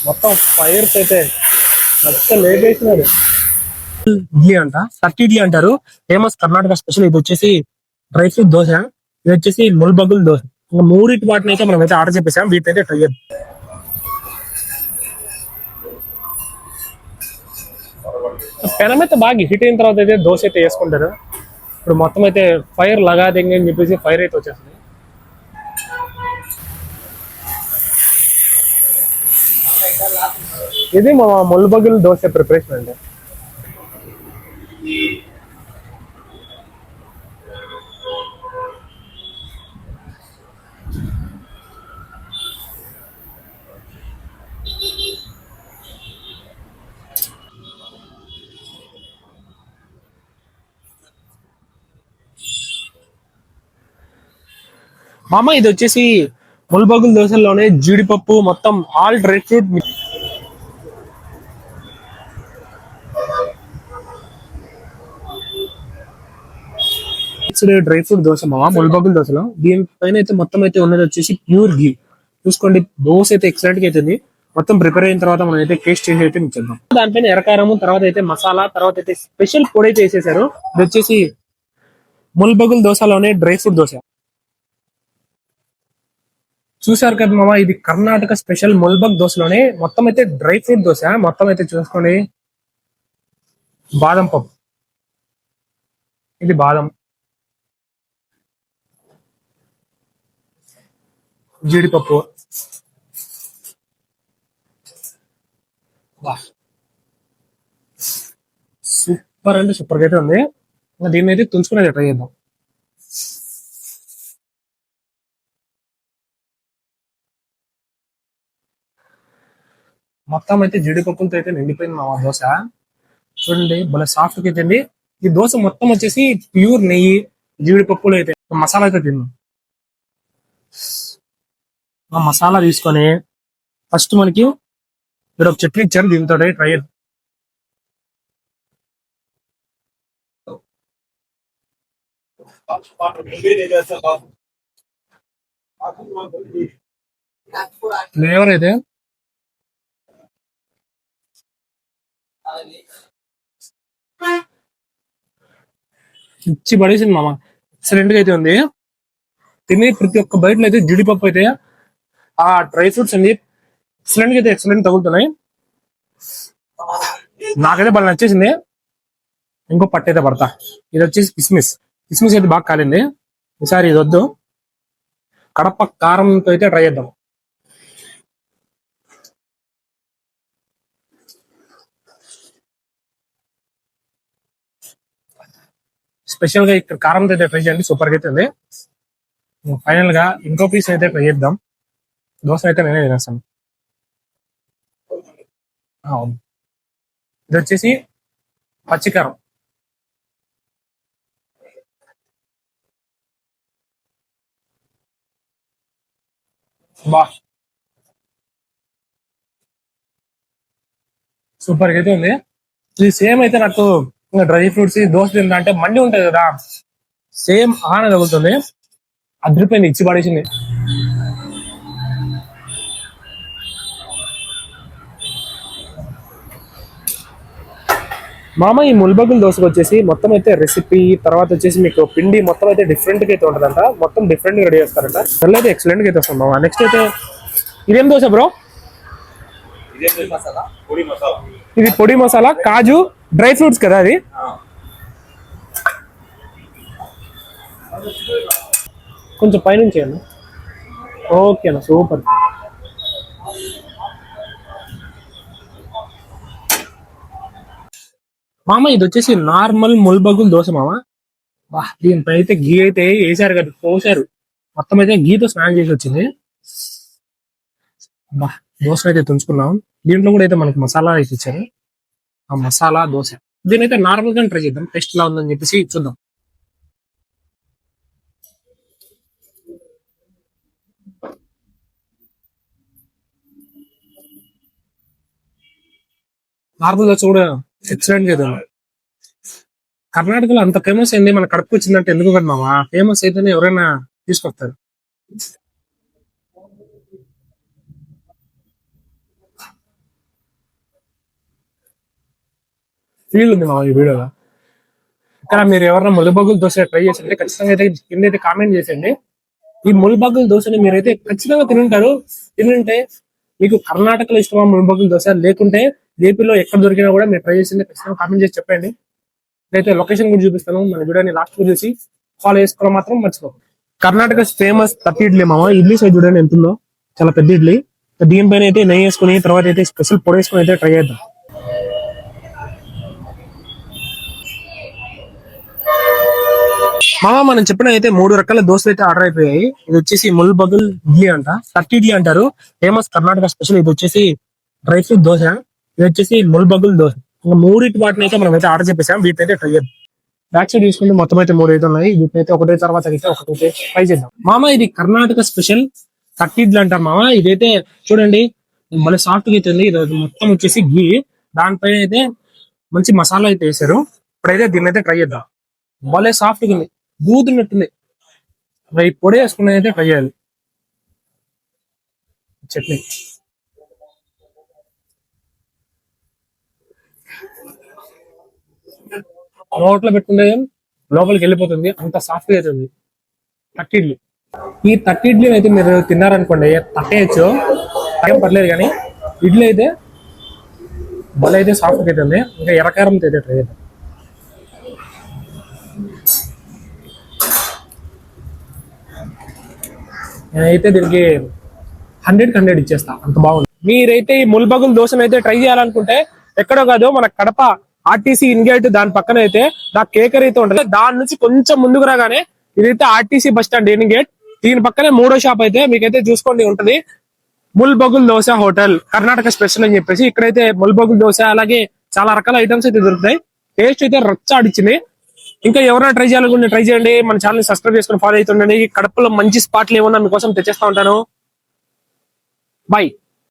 మొత్తం ఫైర్స్ అయితే లేపేసినారు. ఇడ్లీ అంట, తట్టి ఇడ్లీ అంటారు, ఫేమస్ కర్ణాటక స్పెషల్. ఇది వచ్చేసి డ్రై ఫ్రూట్ దోశ, ఇది వచ్చేసి ముల్బగుల్ దోశ. ఇంకా మూడింటి వాటిని అయితే మనం అయితే ఆర్డర్ చెప్పేసాం. వీటిని అయితే ట్రై చేద్దాం. పెనం అయితే బాగా హీట్ అయిన తర్వాత అయితే దోశ అయితే వేసుకుంటారు. ఇప్పుడు మొత్తం అయితే ఫైర్ లగాదింగ్ అని చెప్పేసి ఫైర్ అయితే వచ్చేస్తుంది. ఇది మా ముల్బగుల్ దోశ ప్రిపరేషన్ అండి. మామ ఇది వచ్చేసి ముల్బగుల్ దోశల్లోనే జీడిపప్పు మొత్తం all dry fruit dry fruit dosa మామ ముల్బగుల్ దోశలో. దీనిపైన అయితే మొత్తం అయితే ఉన్నది వచ్చేసి ప్యూర్ ఘీ. చూసుకోండి, దోశ అయితే ఎక్సలెంట్ గా అవుతుంది. మొత్తం ప్రిపేర్ అయిన తర్వాత మనం అయితే టేస్ట్ చేసి అయితే మీకు చేద్దాం. దానిపైన ఎరకారము, తర్వాత అయితే మసాలా, తర్వాత అయితే స్పెషల్ పొడి అయితే వేసేసారు. ఇది వచ్చేసి ముల్బగుల్ దోశలోనే డ్రై ఫ్రూట్ దోశ. చూసారు కదా మామ, ఇది కర్ణాటక స్పెషల్ ముల్బగ్ దోశలోనే మొత్తం అయితే డ్రై ఫ్రూట్ దోశ. మొత్తం అయితే చూసుకోండి, బాదం పప్పు, ఇది బాదం, జీడిపప్పు, సూపర్ అంటే సూపర్ గా అయితే ఉంది. దీన్ని అయితే తుంచుకునేది ట్రై చేద్దాం. మొత్తం అయితే జీడిపప్పులతో అయితే నిండిపోయింది మా దోశ. చూడండి, భలే సాఫ్ట్ గా అయితే. ఈ దోశ మొత్తం వచ్చేసి ప్యూర్ నెయ్యి, జీడిపప్పులు అయితే మసాలా అయితే తిన్నాం. ఆ మసాలా తీసుకొని ఫస్ట్ మనకి ఇక్కడ ఒక చట్నీ ఇచ్చారు, దీంతో ట్రై చేద్దాం. ఫ్లేవర్ అయితే ఇచ్చి పడేసింది మామ, ఎక్సలెంట్ గా అయితే ఉంది. తిని ప్రతి ఒక్క బయటలో అయితే జీడిపప్పు అయితే, ఆ డ్రై ఫ్రూట్స్ అండి ఎక్సలెంట్ గా అయితే ఎక్సలెంట్ తగులుతున్నాయి. నాకైతే బాగా నచ్చేసింది. ఇంకో పట్టు అయితే పడతా. ఇది వచ్చేసి కిస్మిస్. కిస్మిస్ అయితే బాగా కాలింది. ఈసారి ఇది వద్దు, కడప కారంతో అయితే ట్రై చేద్దాం. స్పెషల్ గా ఇక్కడ కారంతో అయితే ట్రై చేయండి, సూపర్ గా అయితే ఉంది. ఫైనల్ గా ఇంకో పీస్ అయితే ట్రై చేద్దాం. దోశ అయితే నేనే తినేస్తాను. ఇది వచ్చేసి పచ్చికారం. బా, సూపర్ గా అయితే ఉంది. ఇది సేమ్ అయితే నాకు డ్రై ఫ్రూట్స్ దోశ తింటా అంటే మండి ఉంటది కదా, సేమ్ ఆనే తగులుతుంది. అదిరిపోయింది, ఇచ్చి పడేసింది. మామ ఈ ముల్బగుల్ దోశకు వచ్చేసి మొత్తం అయితే రెసిపీ, తర్వాత వచ్చేసి మీకు పిండి మొత్తం అయితే డిఫరెంట్ గా అయితే ఉంటదంట. మొత్తం డిఫరెంట్ గా రెడీ చేస్తారంట. అయితే ఎక్సలెంట్ గా అయితే వస్తాం మామ. నెక్స్ట్ అయితే ఇదేం దోశ బ్రో? ఇది పొడి మసాలా, కాజు, డ్రై ఫ్రూట్స్ కదా అది. కొంచెం పైనుంచి అన్న. ఓకేనా, సూపర్. మామ ఇది వచ్చేసి నార్మల్ ముల్బగుల్ దోశ మామ. దీనిపై అయితే గీ అయితే వేసారు కదా, పోసారు. మొత్తం అయితే గీతో స్నానం చేసి వచ్చింది. దోశ అయితే తుంచుకున్నాం. దీంట్లో కూడా అయితే మనకి మసాలా అయితే ఇచ్చారు. ఆ మసాలా దోశ దీని అయితే నార్మల్ గా ట్రై చేద్దాం, టేస్ట్ ఎలా ఉందని చెప్పేసి చూద్దాం. నార్మల్ దోశ కూడా ఎక్సలెంట్ గా ఉంది. కర్ణాటకలో అంత ఫేమస్ అయింది, మన కడుపు వచ్చిందంటే ఎందుకు కదా మామ, ఫేమస్ అయితేనే ఎవరైనా తీసుకొస్తారు. ఫీల్ ఉంది మా ఈ వీడియోలో. ఇక్కడ మీరు ఎవరైనా ముల్బగుల్ దోశ ట్రై చేసింటే ఖచ్చితంగా అయితే కింద అయితే కామెంట్ చేసేయండి. ఈ ముల్బగుల్ దోశని మీరైతే ఖచ్చితంగా తినుంటే మీకు కర్ణాటకలో ఇష్టమా ముల్బగుల్ దోశ, లేకుంటే ఏపీలో ఎక్కడ దొరికినా కూడా మీరు ట్రై చేసింటే ఖచ్చితంగా కామెంట్ చేసి చెప్పండి. నేనైతే లొకేషన్ కూడా చూపిస్తాను. మన వీడియోని లాస్ట్ కూడా చూసి ఫాలో చేసుకోవడం మాత్రం మర్చిపోకండి. కర్ణాటక ఫేమస్ తట్టి ఇడ్లీ మామ. ఇడ్లీ సైజ్ చూడండి ఎంత ఉందో, చాలా పెద్ద ఇడ్లీ. దీనిపైన అయితే నెయ్యి వేసుకుని తర్వాత అయితే స్పెషల్ పొడి వేసుకుని అయితే ట్రై చేద్దాం. మామ మనం చెప్పిన అయితే 3 రకాల దోశలు అయితే ఆర్డర్ అయిపోయాయి. ఇది వచ్చేసి ముల్బగుల్ ఇడ్లీ అంట, తట్టి ఇడ్లీ అంటారు, ఫేమస్ కర్ణాటక స్పెషల్. ఇది వచ్చేసి డ్రై ఫ్రూట్ దోశ, ఇది వచ్చేసి ముల్బగుల్ దోశ. ఇంకా 3 వాటిని అయితే మనం అయితే ఆర్డర్ చెప్పేసాం. వీటిని అయితే ట్రై చేద్దాం. బ్యాక్ సైడ్ తీసుకుంటే మొత్తం అయితే 3 అయితే ఉన్నాయి. వీటిని అయితే ఒకటే తర్వాత అయితే ఒకటి ట్రై చేద్దాం. మామ ఇది కర్ణాటక స్పెషల్ తట్టి ఇడ్లీ అంటారు మామ. ఇదైతే చూడండి మళ్ళీ సాఫ్ట్ గా అయితే ఉంది. ఇది మొత్తం వచ్చేసి ఘీ, దానిపైన అయితే మంచి మసాలా అయితే వేసారు. ఇప్పుడైతే దీన్ని అయితే ట్రై చేద్దాం. భలే సాఫ్ట్ గా ఉంది, దూదున్నట్టుంది. ఈ పొడి వేసుకుని అయితే ట్రై చేయాలి. చట్నీ నోట్లో పెట్టుకుంటే లోపలికి వెళ్ళిపోతుంది, అంత సాఫ్ట్ గా అవుతుంది తట్టి ఇడ్లీ. ఈ తట్టి ఇడ్లీ అయితే మీరు తిన్నారనుకోండి తట్టేయచ్చు, ఏం పర్లేదు. కానీ ఇడ్లీ అయితే భలే అయితే సాఫ్ట్ గా అవుతుంది. ఇంకా ఎర్రకారంతో అయితే ట్రై చేద్దాం. నేనైతే దీనికి 100కి 100 ఇచ్చేస్తా, అంత బాగుంది. మీరైతే ఈ ముల్బగుల్ దోశను అయితే ట్రై చేయాలనుకుంటే ఎక్కడో కాదు, మన కడప ఆర్టీసీ ఇన్గేట్ దాని పక్కన అయితే నా కేకర్ అయితే ఉంటుంది. దాని నుంచి కొంచెం ముందుకు రాగానే ఇదైతే ఆర్టీసీ బస్ స్టాండ్ ఇన్గేట్. దీని పక్కనే 3వ షాప్ అయితే మీకైతే చూసుకోండి ఉంటది, ముల్బగుల్ దోశ హోటల్ కర్ణాటక స్పెషల్ అని చెప్పేసి. ఇక్కడైతే ముల్బగుల్ దోశ అలాగే చాలా రకాల ఐటమ్స్ అయితే దొరుకుతాయి. టేస్ట్ అయితే రచ్చాడిచ్చింది. ఇంకా ఎవరైనా ట్రై చేయాలనుకుంటే ట్రై చేయండి. మన ఛానల్ సబ్స్క్రైబ్ చేసుకుని ఫాలో అవుతుండండి. కడపలో మంచి స్పాట్లు ఏమన్నా మీకోసం తెచ్చేస్తా ఉంటాను. బాయ్.